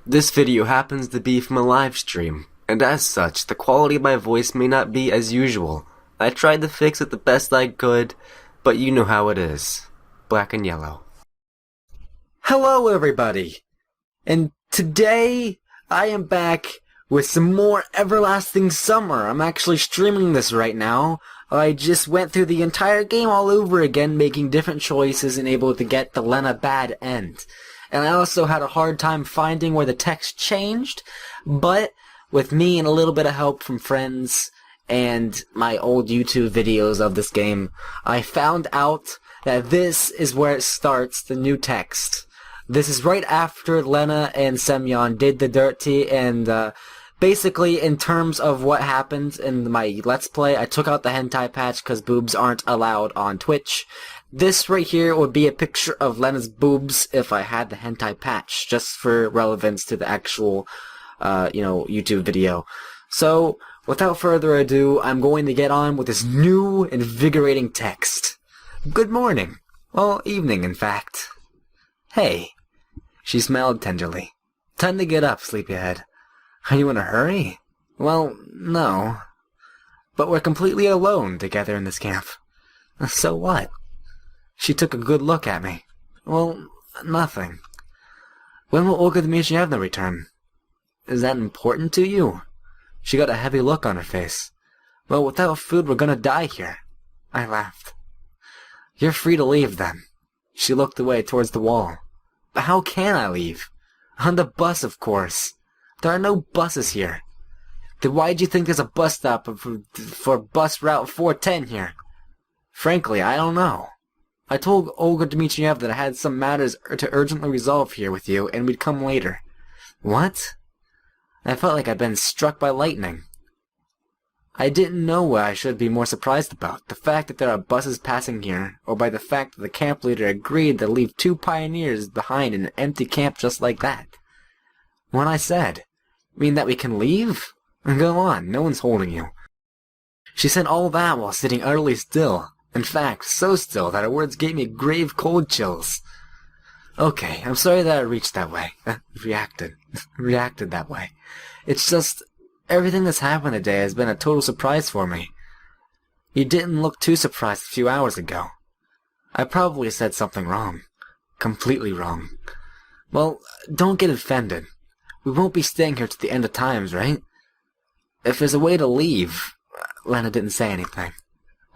This video happens to be from a live stream, and as such, the quality of my voice may not be as usual. I tried to fix it the best I could, but you know how it is. Black and yellow. Hello everybody! And today, I am back with some more Everlasting Summer. I'm actually streaming this right now. I just went through the entire game all over again, making different choices and able to get the Lena bad end. And I also had a hard time finding where the text changed, but with me and a little bit of help from friends and my old YouTube videos of this game, I found out that this is where it starts, the new text. This is right after Lena and Semyon did the dirty, and basically in terms of what happened in my Let's Play, I took out the hentai patch because boobs aren't allowed on Twitch. This right here would be a picture of Lena's boobs if I had the hentai patch, just for relevance to the actual, YouTube video. So, without further ado, I'm going to get on with this new, invigorating text. Good morning. Well, evening, in fact. Hey. She smiled tenderly. Time to get up, sleepyhead. Are you in a hurry? Well, no. But we're completely alone together in this camp. So what? She took a good look at me. Well, nothing. When will Olga Dmitrievna return? Is that important to you? She got a heavy look on her face. Well, without food we're gonna die here. I laughed. You're free to leave, then. She looked away towards the wall. But how can I leave? On the bus, of course. There are no buses here. Then why'd you think there's a bus stop for bus route 410 here? Frankly, I don't know. I told Olga Dmitrievna that I had some matters to urgently resolve here with you, and we'd come later. What? I felt like I'd been struck by lightning. I didn't know what I should be more surprised about, the fact that there are buses passing here, or by the fact that the camp leader agreed to leave 2 pioneers behind in an empty camp just like that. What I said, mean that we can leave? Go on, no one's holding you. She said all that while sitting utterly still. In fact, so still that her words gave me grave cold chills. Okay, I'm sorry that I reached that way. Reacted that way. It's just, everything that's happened today has been a total surprise for me. You didn't look too surprised a few hours ago. I probably said something wrong. Completely wrong. Well, don't get offended. We won't be staying here to the end of times, right? If there's a way to leave... Lena didn't say anything.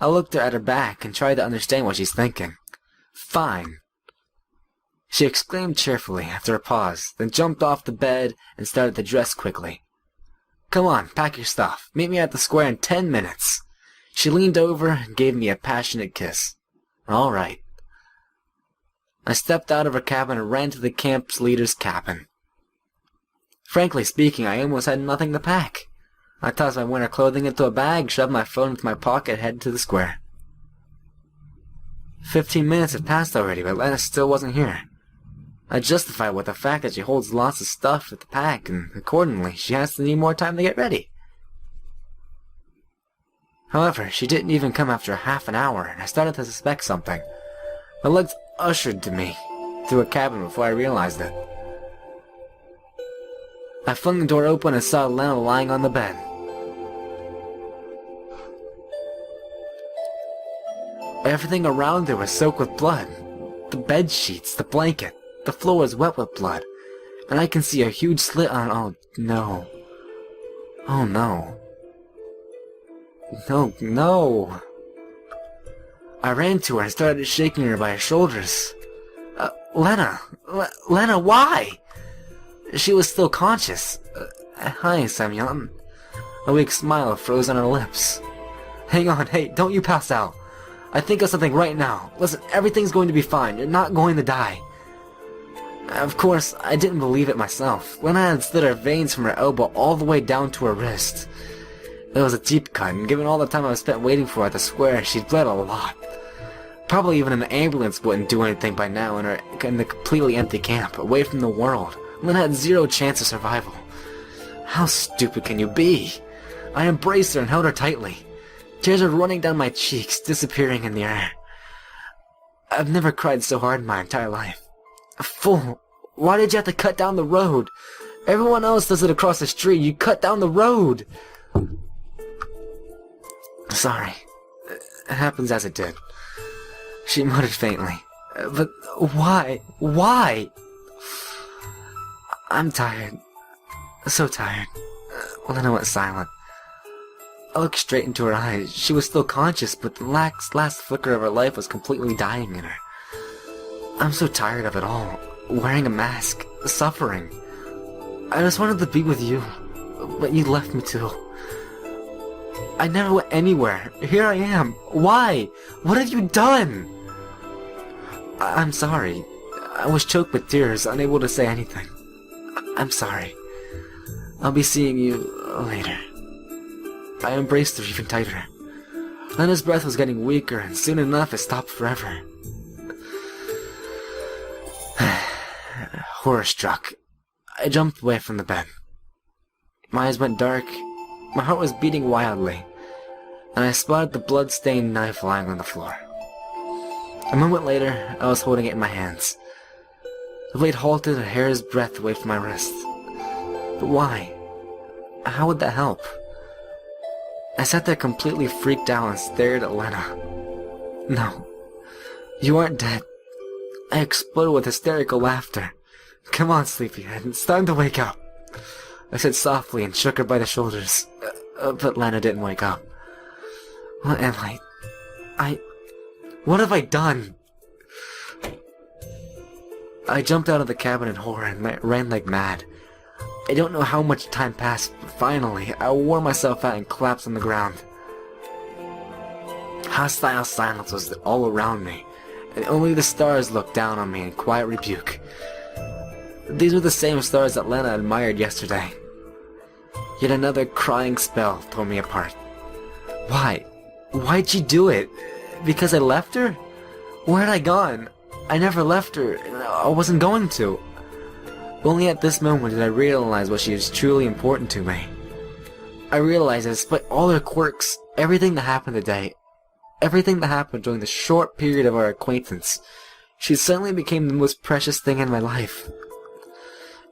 I looked at her back and tried to understand what she's thinking. Fine. She exclaimed cheerfully after a pause, then jumped off the bed and started to dress quickly. Come on, pack your stuff. Meet me at the square in 10 minutes. She leaned over and gave me a passionate kiss. All right. I stepped out of her cabin and ran to the camp's leader's cabin. Frankly speaking, I almost had nothing to pack. I tossed my winter clothing into a bag, shoved my phone into my pocket, and headed to the square. 15 minutes had passed already, but Lena still wasn't here. I justified with the fact that she holds lots of stuff to pack, and accordingly, she has to need more time to get ready. However, she didn't even come after half an hour, and I started to suspect something. My legs ushered to me through a cabin before I realized it. I flung the door open and saw Lena lying on the bed. Everything around her was soaked with blood. The bed sheets, the blanket, the floor was wet with blood. And I can see a huge slit on... Oh, no. Oh, no. No, no. I ran to her and started shaking her by her shoulders. Lena, why? She was still conscious. Hi, Semyon. A weak smile froze on her lips. Hang on, hey, don't you pass out. I think of something right now. Listen, everything's going to be fine. You're not going to die. Of course, I didn't believe it myself. Lena had slit her veins from her elbow all the way down to her wrist. It was a deep cut, and given all the time I spent waiting for her at the square, she'd bled a lot. Probably even an ambulance wouldn't do anything by now in the completely empty camp, away from the world. Lena had 0 chance of survival. How stupid can you be? I embraced her and held her tightly. Tears were running down my cheeks, disappearing in the air. I've never cried so hard in my entire life. Fool! Why did you have to cut down the road? Everyone else does it across the street. You cut down the road. Sorry. It happens as it did. She muttered faintly. But why? Why? I'm tired. So tired. Lena went silent. I looked straight into her eyes. She was still conscious, but the last flicker of her life was completely dying in her. I'm so tired of it all. Wearing a mask. Suffering. I just wanted to be with you, but you left me too. I never went anywhere. Here I am. Why? What have you done? I'm sorry. I was choked with tears, unable to say anything. I'm sorry. I'll be seeing you later. I embraced her even tighter. Lena's breath was getting weaker, and soon enough it stopped forever. Horror struck. I jumped away from the bed. My eyes went dark. My heart was beating wildly, and I spotted the blood-stained knife lying on the floor. A moment later, I was holding it in my hands. The blade halted a hair's breadth away from my wrist. But why? How would that help? I sat there completely freaked out and stared at Lena. No, you aren't dead. I exploded with hysterical laughter. Come on, sleepyhead, it's time to wake up. I said softly and shook her by the shoulders. But Lena didn't wake up. What am I? What have I done? I jumped out of the cabin in horror and ran like mad. I don't know how much time passed, but finally, I wore myself out and collapsed on the ground. Hostile silence was all around me, and only the stars looked down on me in quiet rebuke. These were the same stars that Lena admired yesterday. Yet another crying spell tore me apart. Why? Why'd she do it? Because I left her? Where had I gone? I never left her. I wasn't going to. Only at this moment did I realize what she was truly important to me. I realized that despite all her quirks, everything that happened today, everything that happened during the short period of our acquaintance, she suddenly became the most precious thing in my life.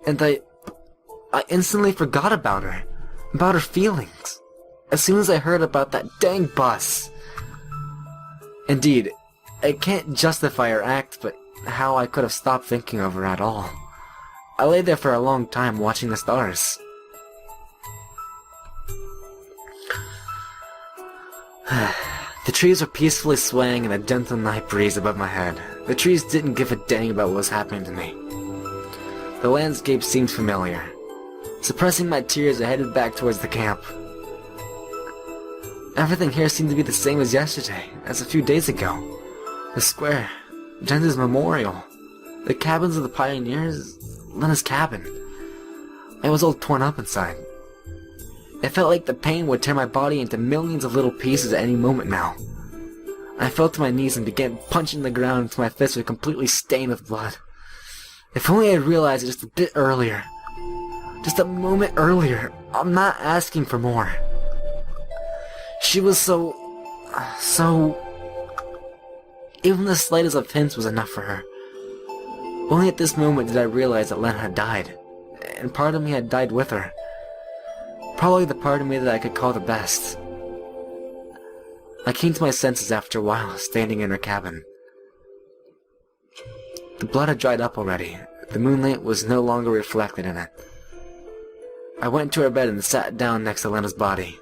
And I instantly forgot about her feelings, as soon as I heard about that dang bus. Indeed, I can't justify her act, but how I could have stopped thinking of her at all. I lay there for a long time watching the stars. The trees were peacefully swaying in a gentle night breeze above my head. The trees didn't give a dang about what was happening to me. The landscape seemed familiar. Suppressing my tears, I headed back towards the camp. Everything here seemed to be the same as yesterday, as a few days ago. The square, Jensen's memorial, the cabins of the pioneers, Lena's cabin. I was all torn up inside. It felt like the pain would tear my body into millions of little pieces at any moment now. I fell to my knees and began punching the ground until my fists were completely stained with blood. If only I had realized it just a bit earlier. Just a moment earlier. I'm not asking for more. She was so... Even the slightest of hints was enough for her. Only at this moment did I realize that Lena had died, and part of me had died with her. Probably the part of me that I could call the best. I came to my senses after a while, standing in her cabin. The blood had dried up already. The moonlight was no longer reflected in it. I went to her bed and sat down next to Lena's body.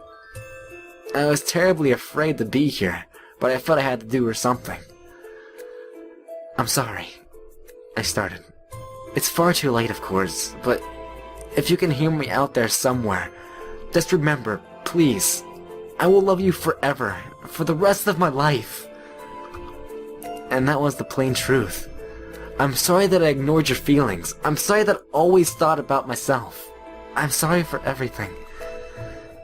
I was terribly afraid to be here, but I felt I had to do her something. I'm sorry, I started. It's far too late, of course, but if you can hear me out there somewhere, just remember, please, I will love you forever, for the rest of my life. And that was the plain truth. I'm sorry that I ignored your feelings. I'm sorry that I always thought about myself. I'm sorry for everything.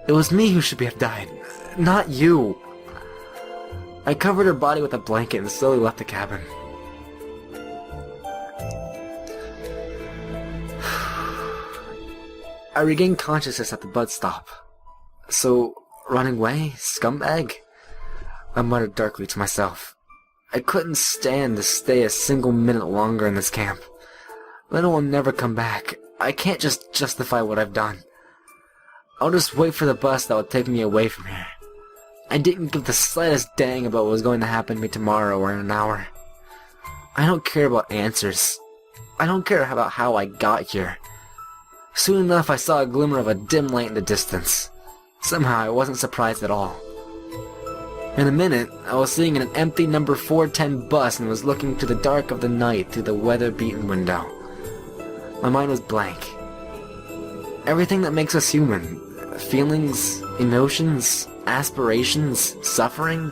It was me who should have died, not you. I covered her body with a blanket and slowly left the cabin. I regained consciousness at the bus stop. So, running away, scumbag? I muttered darkly to myself. I couldn't stand to stay a single minute longer in this camp. Lena will never come back. I can't just justify what I've done. I'll just wait for the bus that will take me away from here. I didn't give the slightest dang about what was going to happen to me tomorrow or in an hour. I don't care about answers. I don't care about how I got here. Soon enough I saw a glimmer of a dim light in the distance. Somehow I wasn't surprised at all. In a minute, I was sitting in an empty number 410 bus and was looking to the dark of the night through the weather-beaten window. My mind was blank. Everything that makes us human, feelings, emotions, aspirations, suffering,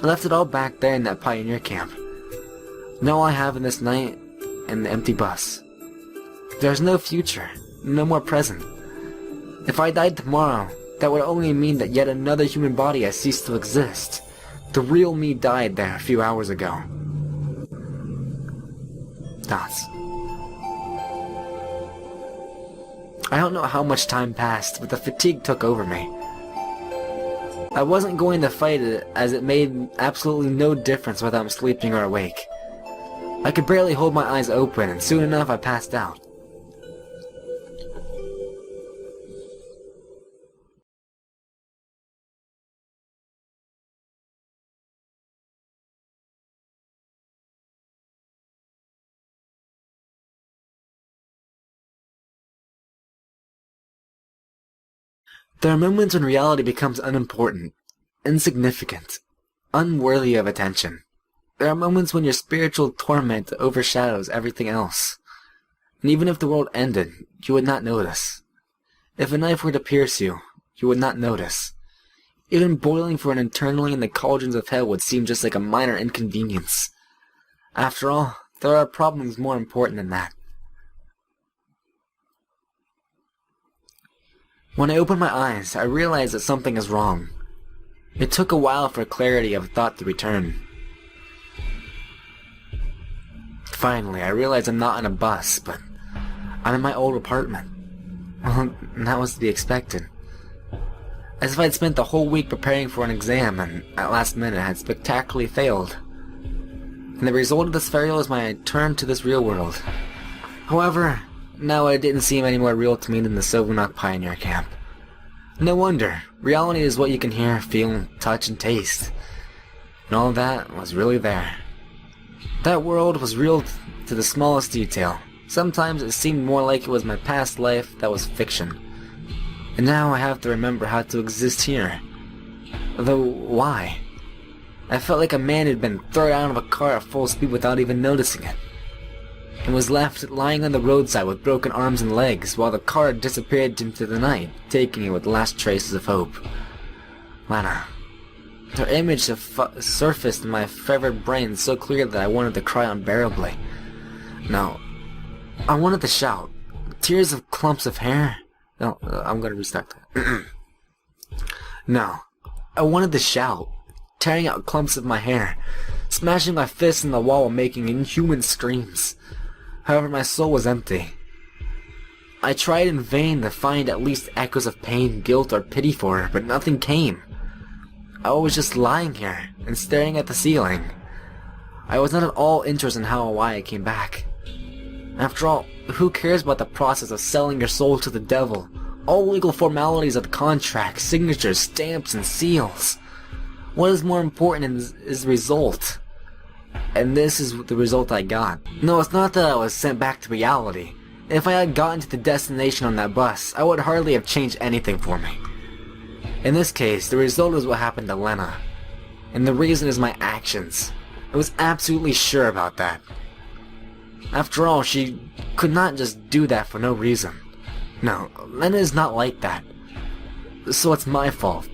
I left it all back there in that pioneer camp. Now all I have in this night and the empty bus. There's no future, no more present. If I died tomorrow, that would only mean that yet another human body has ceased to exist. The real me died there a few hours ago. Thoughts. I don't know how much time passed, but the fatigue took over me. I wasn't going to fight it, as it made absolutely no difference whether I'm sleeping or awake. I could barely hold my eyes open, and soon enough I passed out. There are moments when reality becomes unimportant, insignificant, unworthy of attention. There are moments when your spiritual torment overshadows everything else. And even if the world ended, you would not notice. If a knife were to pierce you, you would not notice. Even boiling for an eternity in the cauldrons of hell would seem just like a minor inconvenience. After all, there are problems more important than that. When I opened my eyes, I realized that something is wrong. It took a while for clarity of thought to return. Finally, I realized I'm not on a bus, but I'm in my old apartment. Well, that was to be expected. As if I'd spent the whole week preparing for an exam and, at last minute, had spectacularly failed. And the result of this failure was my return to this real world. However, now it didn't seem any more real to me than the Silvernock Pioneer Camp. No wonder. Reality is what you can hear, feel, touch, and taste. And all of that was really there. That world was real to the smallest detail. Sometimes it seemed more like it was my past life that was fiction. And now I have to remember how to exist here. Though, why? I felt like a man had been thrown out of a car at full speed without even noticing it, and was left lying on the roadside with broken arms and legs while the car disappeared into the night, taking it with the last traces of hope. Lana. Her image surfaced in my fevered brain so clear that I wanted to cry unbearably. No, I wanted to shout. Tears of clumps of hair? No, I'm gonna restart that. No, I wanted to shout, tearing out clumps of my hair, smashing my fists in the wall and making inhuman screams. However, my soul was empty. I tried in vain to find at least echoes of pain, guilt, or pity for her, but nothing came. I was just lying here and staring at the ceiling. I was not at all interested in how or why I came back. After all, who cares about the process of selling your soul to the devil? All legal formalities of the contract, signatures, stamps, and seals. What is more important is the result. And this is the result I got. No, it's not that I was sent back to reality. If I had gotten to the destination on that bus, I would hardly have changed anything for me. In this case, the result is what happened to Lena. And the reason is my actions. I was absolutely sure about that. After all, she could not just do that for no reason. No, Lena is not like that. So it's my fault.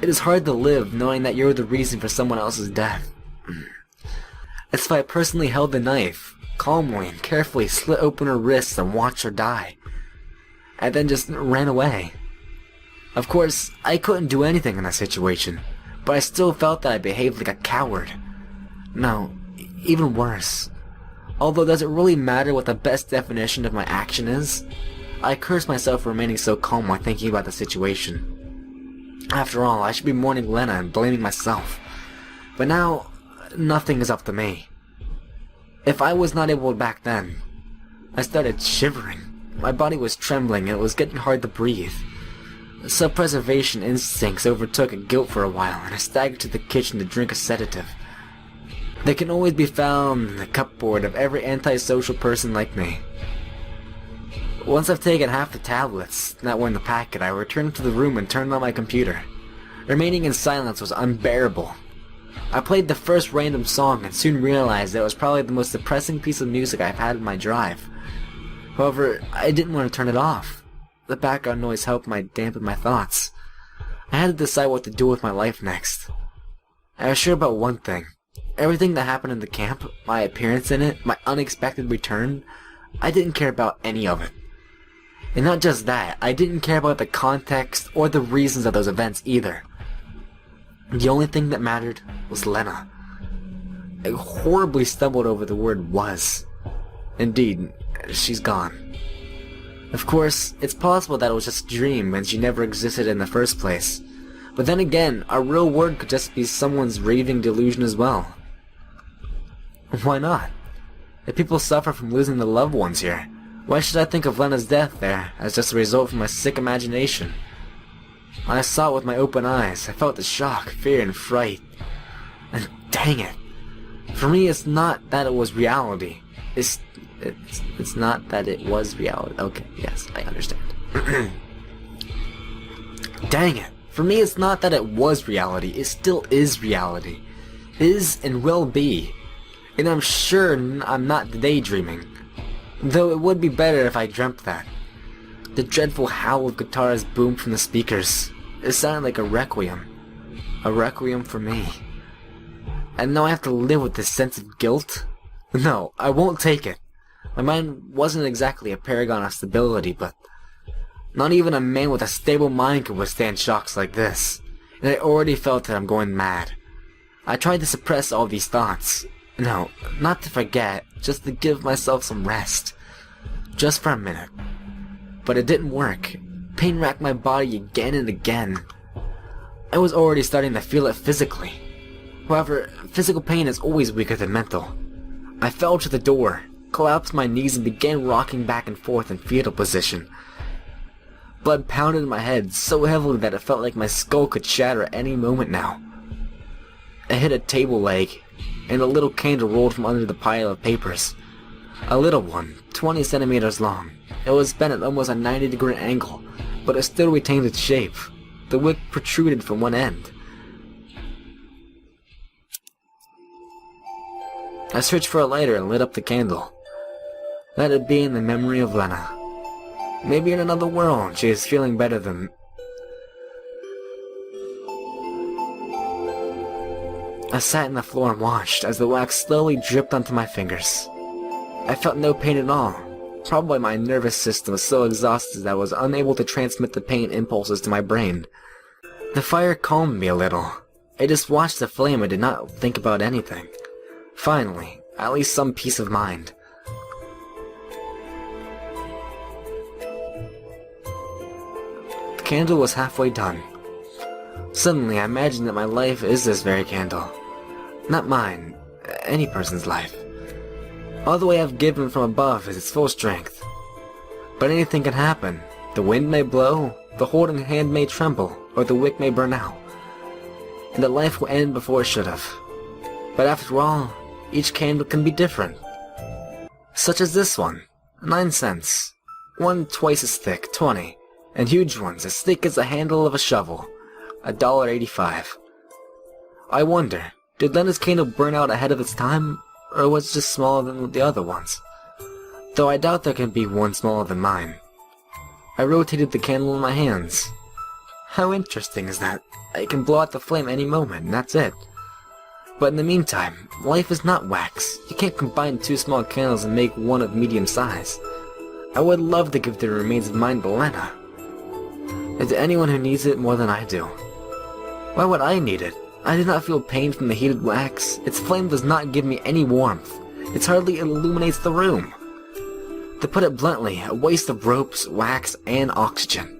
It is hard to live knowing that you're the reason for someone else's death. As if I personally held the knife, calmly and carefully slit open her wrists and watched her die. I then just ran away. Of course, I couldn't do anything in that situation, but I still felt that I behaved like a coward. No, even worse. Although does it really matter what the best definition of my action is? I cursed myself for remaining so calm while thinking about the situation. After all, I should be mourning Lena and blaming myself. But now, nothing is up to me. If I was not able back then, I started shivering. My body was trembling and it was getting hard to breathe. Self-preservation instincts overtook a guilt for a while, and I staggered to the kitchen to drink a sedative. They can always be found in the cupboard of every antisocial person like me. Once I've taken half the tablets that were in the packet, I returned to the room and turned on my computer. Remaining in silence was unbearable. I played the first random song and soon realized that it was probably the most depressing piece of music I've had in my drive. However, I didn't want to turn it off. The background noise helped dampen my thoughts. I had to decide what to do with my life next. I was sure about one thing. Everything that happened in the camp, my appearance in it, my unexpected return, I didn't care about any of it. And not just that, I didn't care about the context or the reasons of those events either. The only thing that mattered was Lena. I horribly stumbled over the word was. Indeed, she's gone. Of course, it's possible that it was just a dream and she never existed in the first place. But then again, a real word could just be someone's raving delusion as well. Why not? If people suffer from losing their loved ones here, why should I think of Lena's death there as just a result from my sick imagination? When I saw it with my open eyes, I felt the shock, fear, and fright. And dang it! For me, it's not that it was reality. It's not that it was reality. Okay, yes, I understand. Dang it! For me, it's not that it was reality. It still is reality. Is and will be. And I'm sure I'm not daydreaming. Though it would be better if I dreamt that. The dreadful howl of guitars boomed from the speakers. It sounded like a requiem. A requiem for me. And now I have to live with this sense of guilt? No, I won't take it. My mind wasn't exactly a paragon of stability, but not even a man with a stable mind could withstand shocks like this. And I already felt that I'm going mad. I tried to suppress all these thoughts. No, not to forget, just to give myself some rest. Just for a minute. But it didn't work. Pain racked my body again and again. I was already starting to feel it physically. However, physical pain is always weaker than mental. I fell to the door, collapsed my knees, and began rocking back and forth in fetal position. Blood pounded in my head so heavily that it felt like my skull could shatter at any moment now. I hit a table leg, and a little candle rolled from under the pile of papers. A little one, 20 centimeters long. It was bent at almost a 90-degree angle, but it still retained its shape. The wick protruded from one end. I searched for a lighter and lit up the candle. Let it be in the memory of Lena. Maybe in another world she is feeling better than... I sat on the floor and watched as the wax slowly dripped onto my fingers. I felt no pain at all. Probably my nervous system was so exhausted that I was unable to transmit the pain impulses to my brain. The fire calmed me a little. I just watched the flame and did not think about anything. Finally, at least some peace of mind. The candle was halfway done. Suddenly, I imagined that my life is this very candle. Not mine, any person's life. All the way I've given from above is its full strength. But anything can happen. The wind may blow, the holding hand may tremble, or the wick may burn out. And the life will end before it should have. But after all, each candle can be different. Such as this one, 9 cents. One twice as thick, 20. And huge ones as thick as the handle of a shovel, $1.85. I wonder, did Lena's candle burn out ahead of its time, or was it just smaller than the other ones? Though I doubt there can be one smaller than mine. I rotated the candle in my hands. How interesting is that? I can blow out the flame any moment, and that's it. But in the meantime, life is not wax. You can't combine 2 small candles and make one of medium size. I would love to give the remains of mine to Lena. And to anyone who needs it more than I do. Why would I need it? I did not feel pain from the heated wax. Its flame does not give me any warmth. It hardly illuminates the room. To put it bluntly, a waste of ropes, wax, and oxygen.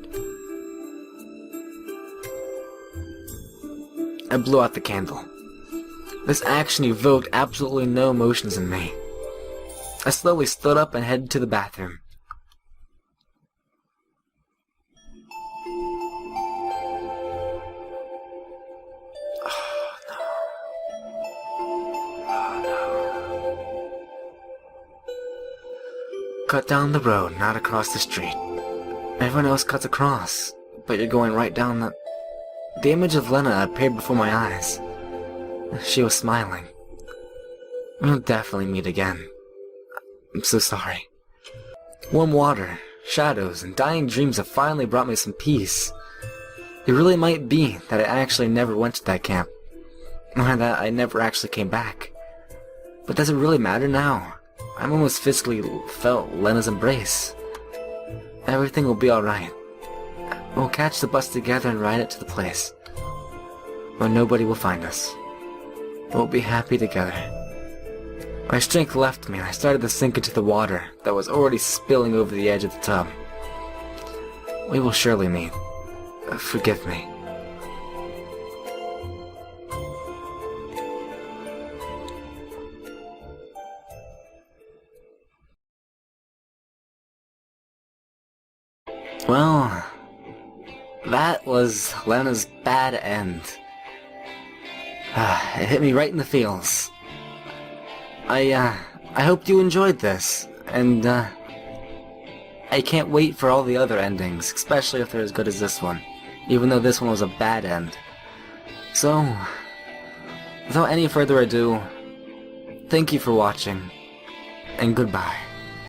I blew out the candle. This action evoked absolutely no emotions in me. I slowly stood up and headed to the bathroom. cut down the road, not across the street. Everyone else cuts across, but you're going right down the... The image of Lena appeared before my eyes. She was smiling. We'll definitely meet again. I'm so sorry. Warm water, shadows, and dying dreams have finally brought me some peace. It really might be that I actually never went to that camp, or that I never actually came back. But does it really matter now? I'm almost physically felt Lena's embrace. Everything will be alright. We'll catch the bus together and ride it to the place where nobody will find us. We'll be happy together. My strength left me and I started to sink into the water that was already spilling over the edge of the tub. We will surely meet. Forgive me. Well, that was Lena's bad end. It hit me right in the feels. I hope you enjoyed this, and I can't wait for all the other endings, especially if they're as good as this one, even though this one was a bad end. So, without any further ado, thank you for watching, and goodbye.